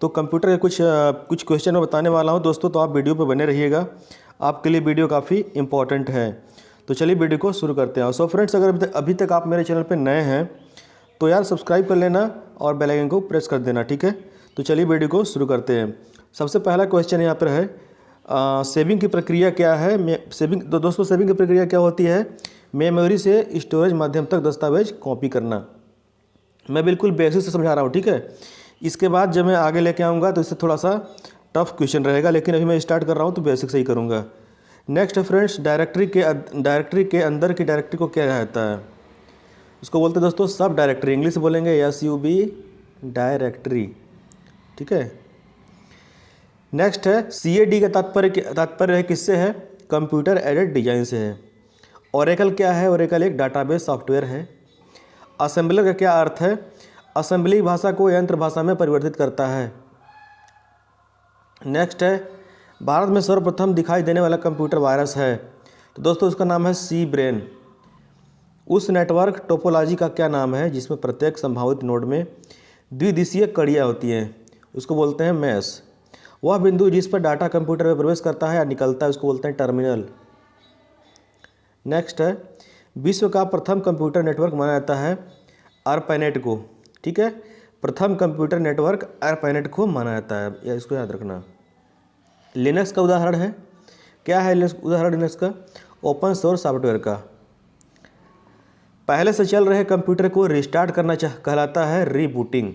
तो कंप्यूटर के कुछ क्वेश्चन मैं बताने वाला हूं दोस्तों, तो आप वीडियो पर बने रहिएगा, आपके लिए वीडियो काफ़ी इंपॉर्टेंट है। तो चलिए वीडियो को शुरू करते हैं। सो फ्रेंड्स, अगर अभी तक आप मेरे चैनल पर नए हैं तो यार सब्सक्राइब कर लेना और बेल आइकन को प्रेस कर देना, ठीक है। तो चलिए वीडियो को शुरू करते हैं। सबसे पहला क्वेश्चन यहाँ पर है, सेविंग की प्रक्रिया क्या है। तो दोस्तों सेविंग की प्रक्रिया क्या होती है? मेमोरी से स्टोरेज माध्यम तक दस्तावेज कॉपी करना। मैं बिल्कुल बेसिक से समझा रहा हूँ, ठीक है। इसके बाद जब मैं आगे लेके आऊँगा तो इससे थोड़ा सा टफ क्वेश्चन रहेगा, लेकिन अभी मैं स्टार्ट कर रहा हूँ तो बेसिक से ही करूँगा। नेक्स्ट है फ्रेंड्स, डायरेक्टरी के अंदर की डायरेक्टरी को क्या कहता है? उसको बोलते हैं दोस्तों सब डायरेक्टरी, इंग्लिश बोलेंगे SUB डायरेक्टरी, ठीक है। नेक्स्ट है CAD का तात्पर्य है किससे है? कंप्यूटर एडेड डिजाइन से है। ओरेकल क्या है? ओरेकल एक डाटाबेस सॉफ्टवेयर है। असेंबलर का क्या अर्थ है? असेंबली भाषा को यंत्र भाषा में परिवर्तित करता है। नेक्स्ट है, भारत में सर्वप्रथम दिखाई देने वाला कंप्यूटर वायरस है, तो दोस्तों उसका नाम है सी ब्रेन। उस नेटवर्क टोपोलॉजी का क्या नाम है जिसमें प्रत्येक संभावित नोड में द्विदिशीय कड़ियाँ होती हैं? उसको बोलते हैं मैश। वह बिंदु जिस पर डाटा कंप्यूटर में प्रवेश करता है या निकलता है उसको बोलते हैं टर्मिनल। नेक्स्ट है, विश्व का प्रथम कंप्यूटर नेटवर्क माना जाता है ARPANET को, ठीक है। प्रथम कंप्यूटर नेटवर्क ARPANET को माना जाता है, या इसको याद रखना। लिनक्स का उदाहरण है, क्या है उदाहरण लिनक्स का? ओपन सोर्स सॉफ्टवेयर का। पहले से चल रहे कंप्यूटर को रिस्टार्ट करना कहलाता है रीबूटिंग।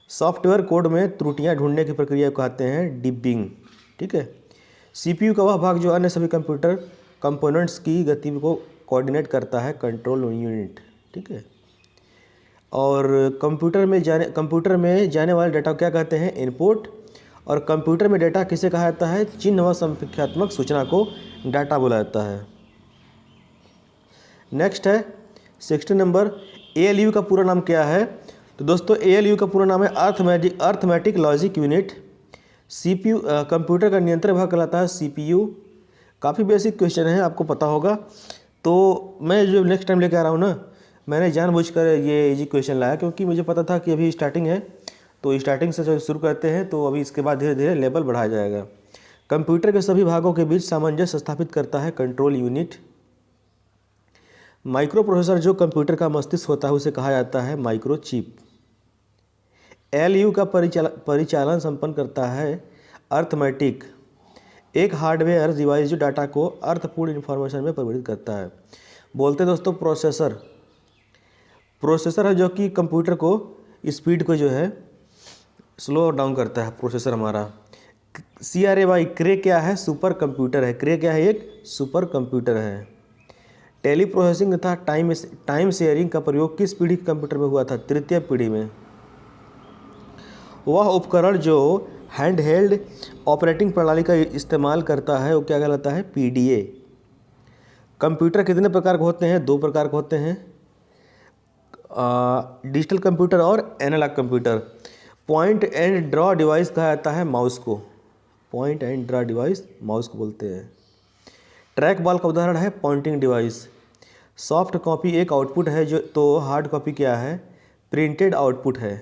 सॉफ्टवेयर कोड में त्रुटियां ढूंढने की प्रक्रिया को कहते हैं डिबिंग, ठीक है। CPU का वह भाग जो अन्य सभी कंप्यूटर कंपोनेंट्स की गति को कोऑर्डिनेट करता है कंट्रोल यूनिट, ठीक है। और कंप्यूटर में जाने वाले डाटा को क्या कहते हैं? इनपुट। और कंप्यूटर में डाटा किसे कहा जाता है? चिन्ह व संख्यात्मक सूचना को डाटा बोला जाता है। नेक्स्ट है 16 नंबर, ALU का पूरा नाम क्या है? तो दोस्तों ALU का पूरा नाम है arithmetic logic unit. CPU computer का नियंत्रण भाग कहलाता है CPU। काफ़ी बेसिक क्वेश्चन है, आपको पता होगा। तो मैं जो नेक्स्ट टाइम लेके आ रहा हूँ ना, मैंने जानबूझकर ये इजी क्वेश्चन लाया क्योंकि मुझे पता था कि अभी स्टार्टिंग है, तो स्टार्टिंग से शुरू करते हैं, तो अभी इसके बाद धीरे धीरे लेवल बढ़ाया जाएगा। कंप्यूटर के सभी भागों के बीच सामंजस्य स्थापित करता है कंट्रोल यूनिट। माइक्रो प्रोसेसर जो कंप्यूटर का मस्तिष्क होता है उसे कहा जाता है माइक्रोचिप। LU का परिचालन संपन्न करता है अर्थमेटिक, एक हार्डवेयर डिवाइस जो डाटा को अर्थपूर्ण इन्फॉर्मेशन में परिवर्तित करता है। बोलते हैं दोस्तों प्रोसेसर है जो कि कंप्यूटर को स्पीड को जो है स्लो डाउन करता है प्रोसेसर हमारा। CRAY क्रे क्या है? सुपर कंप्यूटर है। क्रे क्या है? एक सुपर कंप्यूटर है। टेली प्रोसेसिंग तथा टाइम शेयरिंग का प्रयोग किस पीढ़ी के कंप्यूटर में हुआ था? तृतीय पीढ़ी में। वह उपकरण जो हैंडहेल्ड ऑपरेटिंग प्रणाली का इस्तेमाल करता है वो क्या कहलाता है? PDA। कंप्यूटर कितने प्रकार के होते हैं? 2 प्रकार के होते हैं, डिजिटल कंप्यूटर और analog computer. Point and draw device कहा जाता है माउस को। Point and draw device mouse को बोलते हैं। ट्रैक बॉल का उदाहरण है पॉइंटिंग डिवाइस। सॉफ्ट कॉपी एक आउटपुट है जो, तो हार्ड कॉपी क्या है? प्रिंटेड आउटपुट है।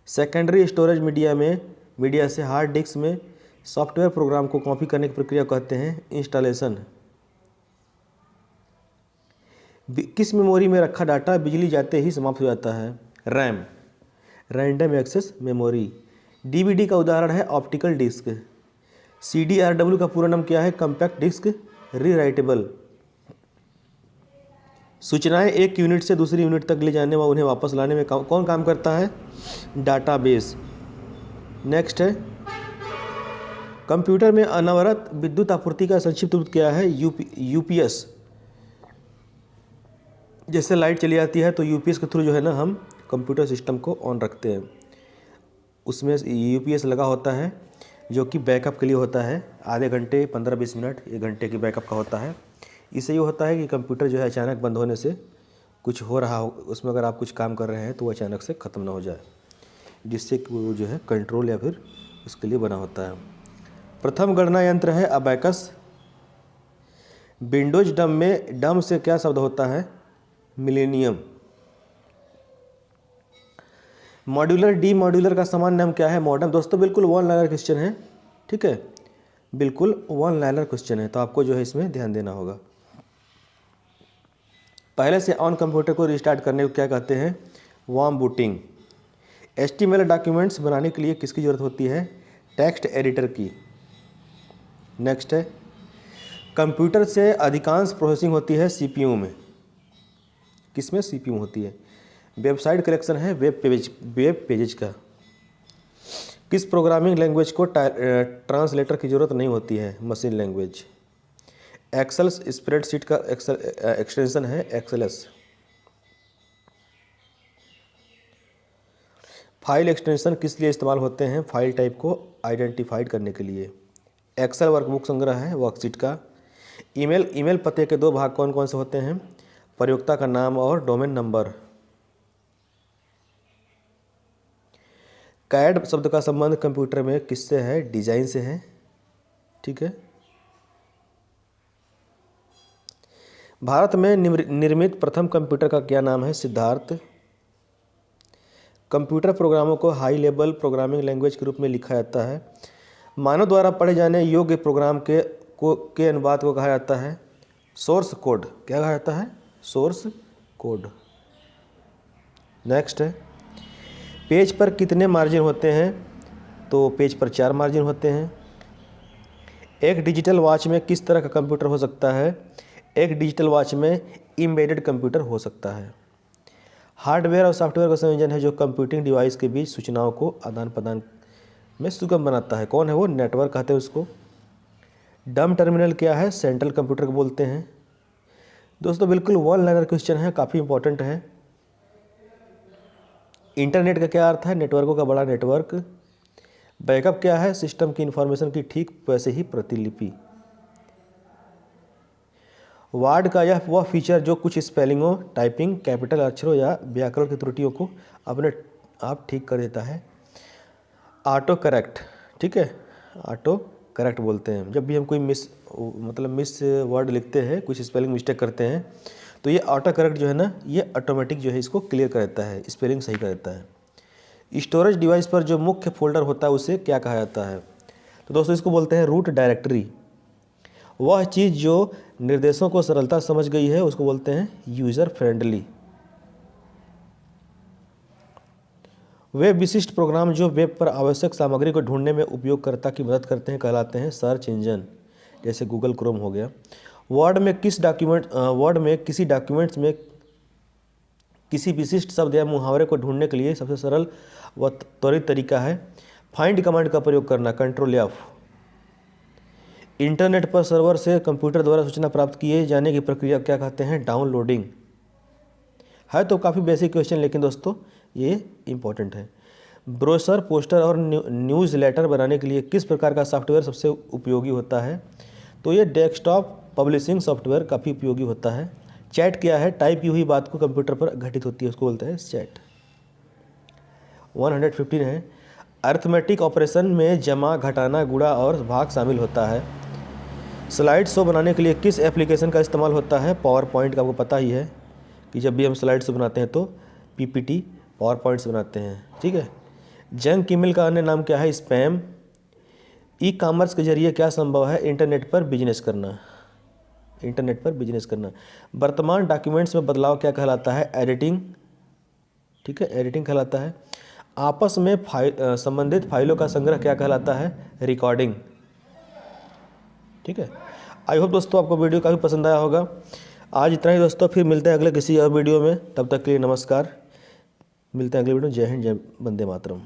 सेकेंडरी स्टोरेज मीडिया से हार्ड डिस्क में सॉफ्टवेयर प्रोग्राम को कॉपी करने की प्रक्रिया कहते हैं इंस्टॉलेशन। किस मेमोरी में रखा डाटा बिजली जाते ही समाप्त हो जाता है? RAM, random access memory. DVD का उदाहरण है ऑप्टिकल डिस्क। CDRW का पूरा नाम क्या है? Compact disk rewritable. सूचनाएं एक यूनिट से दूसरी यूनिट तक ले जाने व उन्हें वापस लाने में कौन काम करता है? डाटाबेस। नेक्स्ट है, कंप्यूटर में अनवरत विद्युत आपूर्ति का संक्षिप्त रूप क्या है? UPS। जैसे लाइट चली जाती है तो UPS के थ्रू जो है ना हम कंप्यूटर सिस्टम को ऑन रखते हैं। उसमें UPS लगा होता है जो कि बैकअप के लिए होता है, आधे घंटे 15-20 मिनट 1 घंटे की बैकअप का होता है। इससे ये होता है कि कंप्यूटर जो है अचानक बंद होने से कुछ हो रहा हो, उसमें अगर आप कुछ काम कर रहे हैं तो वो अचानक से ख़त्म ना हो जाए, जिससे कि वो जो है कंट्रोल या फिर उसके लिए बना होता है। प्रथम गणना यंत्र है अबैकस। विंडोज डम में डम से क्या शब्द होता है? मिलेनियम। मॉड्यूलर डी मॉड्यूलर का सामान्य नाम क्या है? मॉडर्न। दोस्तों बिल्कुल वन लाइनर क्वेश्चन है, ठीक है, बिल्कुल वन लाइनर क्वेश्चन है, तो आपको जो है इसमें ध्यान देना होगा। पहले से ऑन कंप्यूटर को रिस्टार्ट करने को क्या कहते हैं? Warm booting. HTML डॉक्यूमेंट्स बनाने के लिए किसकी ज़रूरत होती है? टेक्स्ट एडिटर की। नेक्स्ट है, कंप्यूटर से अधिकांश प्रोसेसिंग होती है CPU में। किसमें? CPU होती है। वेबसाइट कलेक्शन है वेब पेजेज का। किस प्रोग्रामिंग लैंग्वेज को ट्रांसलेटर की ज़रूरत नहीं होती है? Machine language. एक्सेल स्प्रेडशीट का एक्सटेंशन है एक्सेलएस। फाइल एक्सटेंशन किस लिए इस्तेमाल होते हैं? फाइल टाइप को आइडेंटिफाइड करने के लिए। एक्सेल वर्कबुक संग्रह है वर्कशीट का। ईमेल पते के दो भाग कौन कौन से होते हैं? प्रयोक्ता का नाम और डोमेन नंबर। कैड शब्द का संबंध कंप्यूटर में किससे है? डिजाइन से है, ठीक है। भारत में निर्मित प्रथम कंप्यूटर का क्या नाम है? सिद्धार्थ। कंप्यूटर प्रोग्रामों को हाई लेवल प्रोग्रामिंग लैंग्वेज के रूप में लिखा जाता है। मानव द्वारा पढ़े जाने योग्य प्रोग्राम के अनुवाद को कहा जाता है सोर्स कोड। क्या कहा जाता है? Source code. नेक्स्ट है, पेज पर कितने मार्जिन होते हैं? तो पेज पर 4 मार्जिन होते हैं। एक डिजिटल वॉच में किस तरह का कंप्यूटर हो सकता है? एक डिजिटल वॉच में एम्बेडेड कंप्यूटर हो सकता है। हार्डवेयर और सॉफ्टवेयर का संयोजन है जो कंप्यूटिंग डिवाइस के बीच सूचनाओं को आदान प्रदान में सुगम बनाता है। कौन है वो? नेटवर्क कहते हैं उसको। डम टर्मिनल क्या है? सेंट्रल कंप्यूटर को बोलते हैं। दोस्तों बिल्कुल वन लाइनर क्वेश्चन है, काफ़ी इंपॉर्टेंट है। इंटरनेट का क्या अर्थ है? नेटवर्कों का बड़ा नेटवर्क। बैकअप क्या है? सिस्टम की इंफॉर्मेशन की ठीक वैसे ही प्रतिलिपि। वर्ड का यह वह फीचर जो कुछ स्पेलिंगों, टाइपिंग, कैपिटल अक्षरों या व्याकरण की त्रुटियों को अपने आप ठीक कर देता है। ऑटो करेक्ट, ठीक है, ऑटो करेक्ट बोलते हैं। जब भी हम कोई मिस वर्ड लिखते हैं, कुछ स्पेलिंग मिस्टेक करते हैं, तो ये ऑटो करेक्ट जो है ना, ये ऑटोमेटिक जो है इसको क्लियर कर देता है, स्पेलिंग सही कर देता है। स्टोरेज डिवाइस पर जो मुख्य फोल्डर होता है उसे क्या कहा जाता है? तो दोस्तों इसको बोलते हैं रूट डायरेक्टरी। वह चीज़ जो निर्देशों को सरलता समझ गई है उसको बोलते हैं यूज़र फ्रेंडली। वे विशिष्ट प्रोग्राम जो वेब पर आवश्यक सामग्री को ढूंढने में उपयोगकर्ता की मदद करते हैं कहलाते हैं सर्च इंजन, जैसे गूगल क्रोम हो गया। वर्ड में किसी डॉक्यूमेंट्स में किसी विशिष्ट शब्द या मुहावरे को ढूंढने के लिए सबसे सरल व त्वरित तरीका है फाइंड कमांड का प्रयोग करना, Ctrl+F। इंटरनेट पर सर्वर से कंप्यूटर द्वारा सूचना प्राप्त किए जाने की प्रक्रिया क्या कहते हैं? डाउनलोडिंग। है तो काफ़ी बेसिक क्वेश्चन, लेकिन दोस्तों ये इम्पोर्टेंट है। ब्रोशर, पोस्टर और न्यूज़ लेटर बनाने के लिए किस प्रकार का सॉफ्टवेयर सबसे उपयोगी होता है? तो ये डेस्कटॉप पब्लिशिंग सॉफ्टवेयर काफ़ी उपयोगी होता है। चैट क्या है? टाइप की हुई बात को कंप्यूटर पर घटित होती है, उसको बोलते हैं चैट। 115 है, अरिथमेटिक ऑपरेशन में जमा, घटाना, गुणा और भाग शामिल होता है। स्लाइड शो बनाने के लिए किस एप्लीकेशन का इस्तेमाल होता है? पावर पॉइंट का। आपको पता ही है कि जब भी हम स्लाइड शो बनाते हैं तो PPT पावर पॉइंट से बनाते हैं, ठीक है। जंक ईमेल का अन्य नाम क्या है? स्पैम। ई कॉमर्स के जरिए क्या संभव है? इंटरनेट पर बिजनेस करना। वर्तमान डॉक्यूमेंट्स में बदलाव क्या कहलाता है? एडिटिंग, ठीक है, एडिटिंग कहलाता है। आपस में संबंधित फाइलों का संग्रह क्या कहलाता है? रिकॉर्डिंग, ठीक है। आई होप दोस्तों आपको वीडियो काफ़ी पसंद आया होगा। आज इतना ही दोस्तों, फिर मिलते हैं अगले किसी और वीडियो में। तब तक के लिए नमस्कार। मिलते हैं अगले वीडियो में। जय हिंद, जय वंदे मातरम।